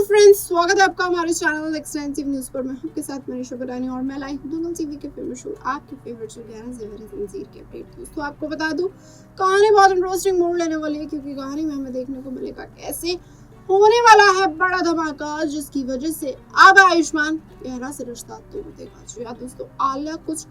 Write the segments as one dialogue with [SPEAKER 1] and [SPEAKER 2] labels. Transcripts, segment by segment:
[SPEAKER 1] Friends, स्वागत है आपका हमारे चैनल एक्सटेंसिव न्यूज़ पर। मैं हूं आपके साथ मनीषा बरानी और मैं लाई हूं दंगल टीवी के फेवरेट शो आपके फेवरेट शो 11 ज़ेवर ज़ंजीर के अपडेट। दोस्तों, आपको बता दूं, कहानी बहुत इंटरेस्टिंग मोड़ लेने वाली है क्योंकि कहानी में हमें देखने को मिलेगा कैसे होने वाला है बड़ा धमाका, जिसकी वजह से अब आयुष्मान गहरा से रिश्ता तोड़ देगा। जी हाँ दोस्तों, आलिया कुछ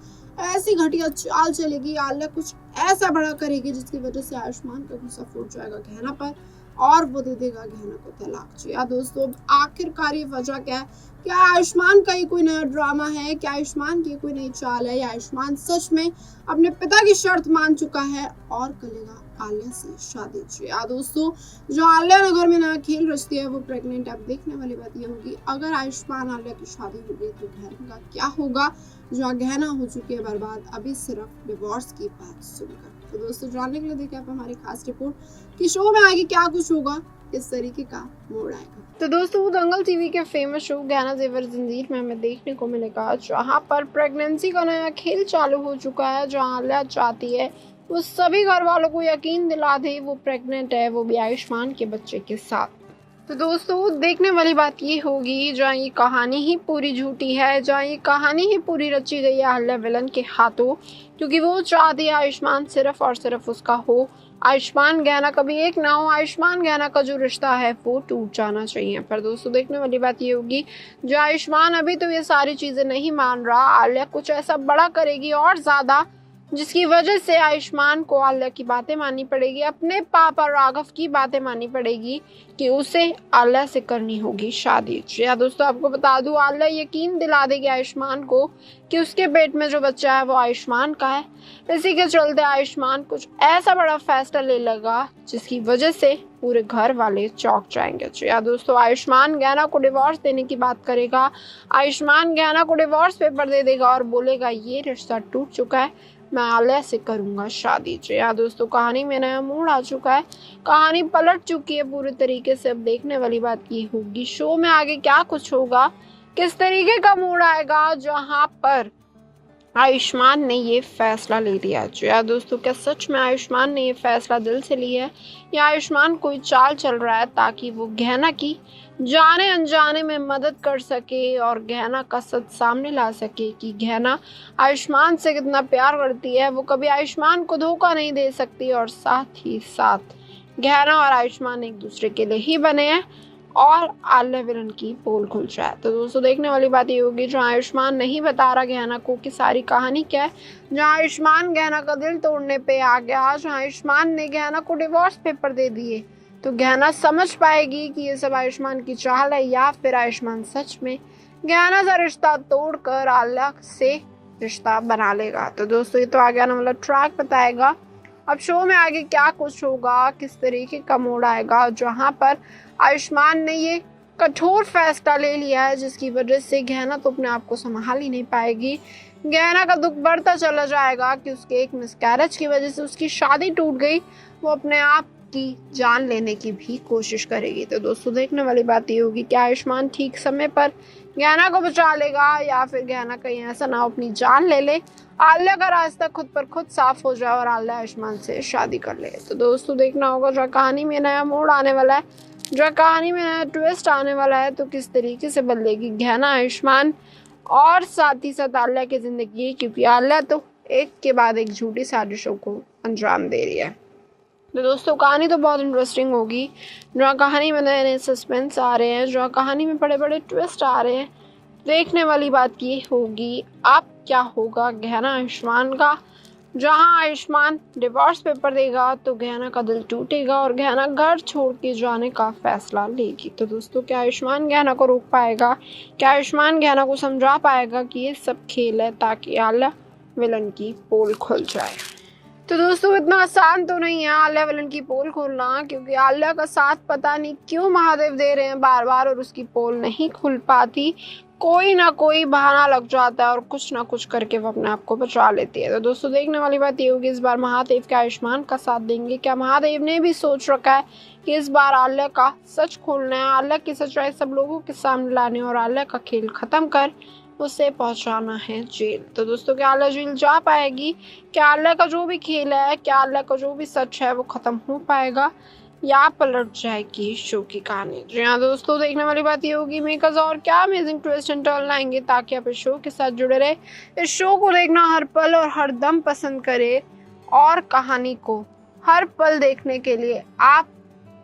[SPEAKER 1] ऐसी घटिया चाल चलेगी, आलिया कुछ ऐसा बड़ा करेगी जिसकी वजह से आयुष्मान का गुस्सा फूट जाएगा गहना पर और वो दे देगा गहना को तलाक। जी हाँ दोस्तों, अब आखिरकार ये वजह क्या है? क्या आयुष्मान का ये कोई नया ड्रामा है? क्या आयुष्मान की कोई नई चाल है? या आयुष्मान सच में अपने पिता की शर्त मान चुका है और करेगा आलिया से शादी? जी हाँ दोस्तों, जो आलिया नगर में नया खेल रचती है वो प्रेग्नेंट। अब देखने वाली बात ये होगी, अगर आयुष्मान आलिया की शादी हो गई तो गहना का क्या होगा? जो गहना हो चुकी है बर्बाद अभी सिर्फ डिवोर्स की बात सुनकर। तो दोस्तों, जानने के लिए देखिए आप हमारी खास रिपोर्ट कि शो में आगे क्या कुछ होगा, किस तरीके का मोड़ आएगा। तो दोस्तों, दंगल टीवी के फेमस शो गहना ज़ेवर ज़ंजीर में हमें देखने को मिलेगा जहां पर प्रेगनेंसी का नया खेल चालू हो चुका है। जहां आलिया चाहती है वो सभी घर वालों को यकीन दिला दे वो प्रेग्नेंट है, वो भी आयुष्मान के बच्चे के साथ। तो दोस्तों, देखने वाली बात ये होगी जहाँ ये कहानी ही पूरी झूठी है, जहाँ ये कहानी ही पूरी रची गई है अहल्या विलन के हाथों, क्योंकि वो चाहती है आयुष्मान सिर्फ और सिर्फ उसका हो, आयुष्मान गहना कभी एक ना हो, आयुष्मान गहना का जो रिश्ता है वो टूट जाना चाहिए। पर दोस्तों, देखने वाली बात ये होगी जो आयुष्मान अभी तो ये सारी चीजें नहीं मान रहा, आलिया कुछ ऐसा बड़ा करेगी और ज्यादा जिसकी वजह से आयुष्मान को आलिया की बातें माननी पड़ेगी, अपने पापा राघव की बातें माननी पड़ेगी कि उसे आलिया से करनी होगी शादी। या दोस्तों, आपको बता दूं, आलिया यकीन दिला देगी आयुष्मान को कि उसके पेट में जो बच्चा है वो आयुष्मान का है। इसी के चलते आयुष्मान कुछ ऐसा बड़ा फैसला ले लेगा जिसकी वजह से पूरे घर वाले चौंक जाएंगे। या दोस्तों, आयुष्मान गहना को डिवोर्स देने की बात करेगा, आयुष्मान गहना को डिवोर्स पेपर दे देगा और बोलेगा ये रिश्ता टूट चुका है, मैं आलिया से करूंगा शादी। जी हाँ दोस्तों, कहानी में नया मोड़ आ चुका है, कहानी पलट चुकी है पूरे तरीके से। अब देखने वाली बात ये होगी शो में आगे क्या कुछ होगा, किस तरीके का मोड़ आएगा जहां पर आयुष्मान ने ये फैसला ले लिया। जी हाँ दोस्तों, क्या सच में आयुष्मान ने ये फैसला दिल से लिया है या आयुष्मान कोई चाल चल रहा है ताकि वो गहना की जाने अनजाने में मदद कर सके और गहना का सच सामने ला सके कि गहना आयुष्मान से कितना प्यार करती है, वो कभी आयुष्मान को धोखा नहीं दे सकती और साथ ही साथ गहना और आयुष्मान एक दूसरे के लिए ही बने हैं और आलिया विलन की पोल खुल जाए। तो दोस्तों, देखने वाली बात ये होगी जहाँ आयुष्मान नहीं बता रहा गहना को कि सारी कहानी क्या है, जहाँ आयुष्मान गहना का दिल तोड़ने पे आ गया, जहाँ आयुष्मान ने गहना को डिवोर्स पेपर दे दिए, तो गहना समझ पाएगी कि ये सब आयुष्मान की चाल है या फिर आयुष्मान सच में गहना से रिश्ता तोड़कर आलिया से रिश्ता बना लेगा। तो दोस्तों, ये तो आगे आने वाला ट्रैक बताएगा अब शो में आगे क्या कुछ होगा, किस तरीके का मोड़ आएगा जहां पर आयुष्मान ने ये कठोर फैसला ले लिया है जिसकी वजह से गहना तो अपने आप को संभाल ही नहीं पाएगी। गहना का दुख बढ़ता चला जाएगा कि उसके एक मिसकैरेज की वजह से उसकी शादी टूट गई, वो अपने आप की जान लेने की भी कोशिश करेगी। तो दोस्तों, देखने वाली बात ये होगी कि आयुष्मान ठीक समय पर गहना को बचा लेगा या फिर गहना कहीं ऐसा ना अपनी जान ले ले, आलिया का रास्ता खुद पर खुद साफ हो जाए और आलिया आयुष्मान से शादी कर ले। तो दोस्तों, देखना होगा जो कहानी में नया मोड़ आने वाला है, जो कहानी में नया ट्विस्ट आने वाला है, तो किस तरीके से बदलेगी गहना आयुष्मान और साथ ही साथ आलिया की जिंदगी, क्योंकि आलिया तो एक के बाद एक झूठी साजिशों को अंजाम दे रही है। तो दोस्तों, कहानी तो बहुत इंटरेस्टिंग होगी, जहाँ कहानी में नए नए सस्पेंस आ रहे हैं, जहाँ कहानी में बड़े बड़े ट्विस्ट आ रहे हैं। देखने वाली बात ये होगी अब क्या होगा गहना आयुष्मान का, जहां आयुष्मान डिवोर्स पेपर देगा तो गहना का दिल टूटेगा और गहना घर छोड़ के जाने का फैसला लेगी। तो दोस्तों, क्या आयुष्मान गहना को रोक पाएगा? क्या आयुष्मान गहना को समझा पाएगा कि ये सब खेल है ताकि आलिया विलन की पोल खुल जाए? तो दोस्तों, इतना आसान तो नहीं है आलिया विलन की पोल खोलना, क्योंकि आलिया का साथ पता नहीं क्यों महादेव दे रहे हैं बार बार और उसकी पोल नहीं खुल पाती। कोई ना कोई बहाना लग जाता है और कुछ ना कुछ करके वो अपने आप को बचा लेती है। तो दोस्तों, देखने वाली बात ये होगी इस बार महादेव के आयुष्मान का साथ देंगे। क्या महादेव ने भी सोच रखा है कि इस बार आलिया का सच खोलना है, आलिया की सच्चाई सब लोगों के सामने लाने और आलिया का खेल खत्म कर उसे पहुंचाना है जेल? तो दोस्तों, क्या आलिया जेल जा पाएगी? क्या आलिया का जो भी खेल है, क्या आलिया का जो भी सच है वो खत्म हो पाएगा? या पलट जाएगी शो की कहानी। जी हाँ दोस्तों, देखने वाली बात ये होगी मेकर्स और क्या अमेजिंग ट्विस्ट एंड टर्न लाएंगे ताकि आप इस शो के साथ जुड़े रहे। इस शो को देखना हर पल और हर दम पसंद करें और कहानी को हर पल देखने के लिए आप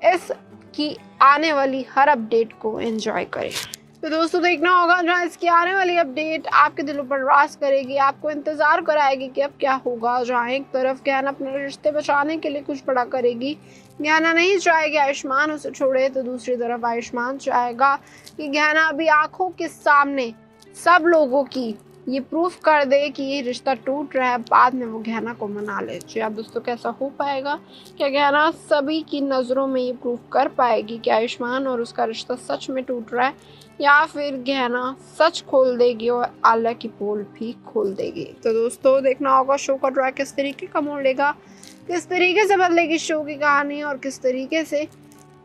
[SPEAKER 1] इस की आने वाली हर अपडेट को एंजॉय करें। तो दोस्तों देखना होगा जहाँ इसकी आने वाली अपडेट आपके दिलों पर राज करेगी, आपको इंतजार कराएगी कि अब क्या होगा। जहाँ एक तरफ गहना अपने रिश्ते बचाने के लिए कुछ बड़ा करेगी, गहना नहीं चाहेगी आयुष्मान उसे छोड़े, तो दूसरी तरफ आयुष्मान चाहेगा कि गहना अभी आंखों के सामने सब लोगों की ये प्रूफ कर दे कि ये रिश्ता टूट रहा है, बाद में वो गहना को मना ले। जी आप दोस्तों, कैसा हो पाएगा? क्या गहना सभी की नज़रों में ये प्रूफ कर पाएगी कि आयुष्मान और उसका रिश्ता सच में टूट रहा है, या फिर गहना सच खोल देगी और आलिया की पोल भी खोल देगी? तो दोस्तों देखना होगा शो का ट्रैक किस तरीके का मोड़ लेगा, किस तरीके से बदलेगी शो की कहानी और किस तरीके से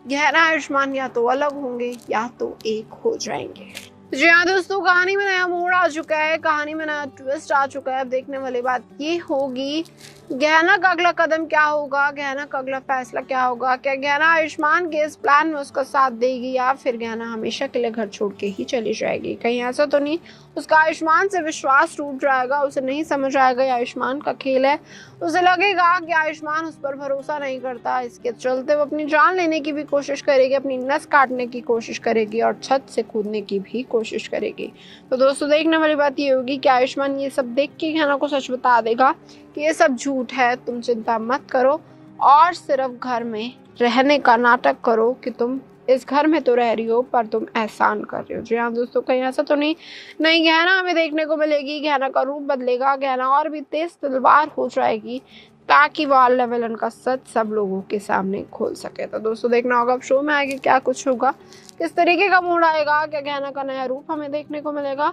[SPEAKER 1] गहना आयुष्मान या तो अलग होंगे या तो एक हो जाएंगे। जी हाँ दोस्तों, कहानी में नया मोड़ आ चुका है, कहानी में नया ट्विस्ट आ चुका है। अब देखने वाली बात ये होगी गहना का अगला कदम क्या होगा, गहना का अगला फैसला क्या होगा। क्या गहना आयुष्मान के इस प्लान में उसका साथ देगी या फिर गहना हमेशा के लिए घर छोड़ के ही चली जाएगी? कहीं ऐसा तो नहीं उसका आयुष्मान से विश्वास टूट जाएगा, उसे नहीं समझ आएगा ये आयुष्मान का खेल है, उसे लगेगा कि आयुष्मान उस पर भरोसा नहीं करता। इसके चलते वो अपनी जान लेने की भी कोशिश करेगी, अपनी नस काटने की कोशिश करेगी और छत से कूदने की भी कोशिश करेगी। तो दोस्तों देखने वाली बात ये होगी कि आयुष्मान ये सब देख के गहना को सच बता देगा कि ये सब झूठ है, तुम चिंता मत करो और सिर्फ घर में रहने का नाटक करो कि तुम इस घर में तो रह रही हो पर तुम एहसान कर रही हो। जी हाँ दोस्तों, कहीं ऐसा तो नहीं गहना हमें देखने को मिलेगी, गहना का रूप बदलेगा, गहना और भी तेज तलवार हो जाएगी ताकि वो आलिया विलन का सच सब लोगों के सामने खोल सके। तो दोस्तों देखना होगा अब शो में आगे क्या कुछ होगा, किस तरीके का मोड़ आएगा, क्या गहना का नया रूप हमें देखने को मिलेगा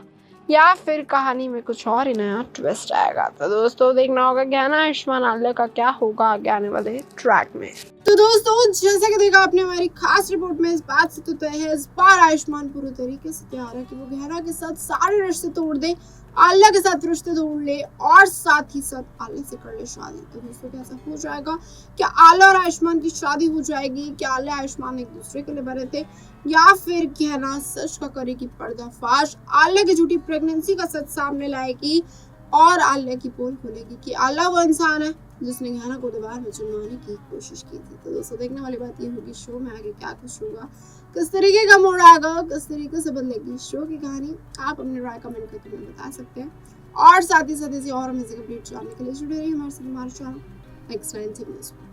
[SPEAKER 1] या फिर कहानी में कुछ और ही नया ट्विस्ट आएगा। तो दोस्तों देखना होगा गहना आयुष्मान आलिया का क्या होगा आगे आने वाले ट्रैक में। तो दोस्तों जैसा कि देखा आपने हमारी खास रिपोर्ट में, इस बात से तो तय है इस बार आयुष्मान पूरी तरीके से तैयार है कि वो गहना के साथ सारे रिश्ते तोड़ दे, आलिया के साथ रिश्ते तोड़ ले और साथ ही साथ आलिया से कर ले शादी। तो दोस्तों कैसा हो जाएगा? क्या आलिया और आयुष्मान की शादी हो जाएगी? क्या आलिया आयुष्मान एक दूसरे के लिए बने थे या फिर गहना सच का करेगी पर्दाफाश, आलिया की झूठी प्रेगनेंसी का सच सामने लाएगी और आलिया की पोल खोलेगी कि आलिया वो इंसान है जिसने गहना को दीवार में चुनवाने की कोशिश की थी। तो दोस्तों देखने वाली बात ये होगी शो में आगे क्या कुछ होगा, किस तरीके का मोड़ आएगा, किस तरीके से बदलेगी शो की कहानी। आप अपने राय कमेंट करके हमें बता सकते हैं और साथ ही साथ इसे और अमेजिंग अपडेट जानने के लिए जुड़े रहिए हमारे साथ, हमारे चैनल X9 TV।